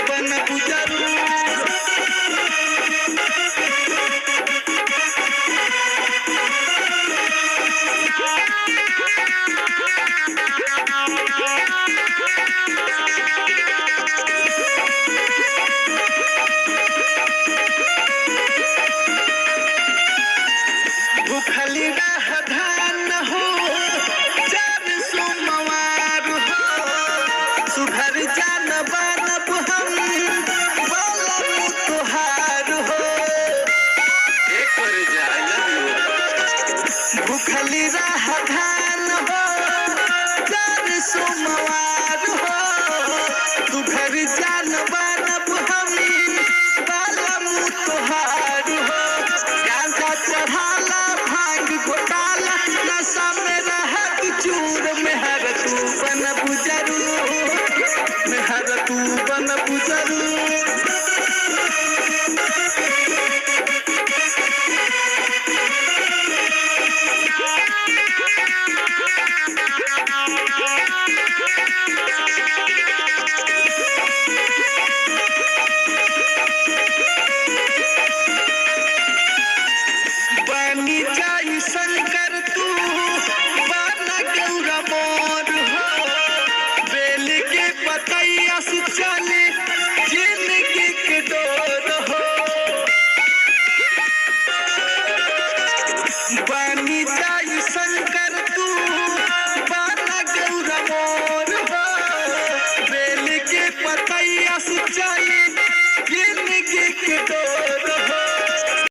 बनबू जरूर। भूखली रह धान हो चार सोमवार हो, सुघर जान बनब हम बोलम तोहार हो। भूखली रह धान हो चार सोमवार हो, सुघर जान बनब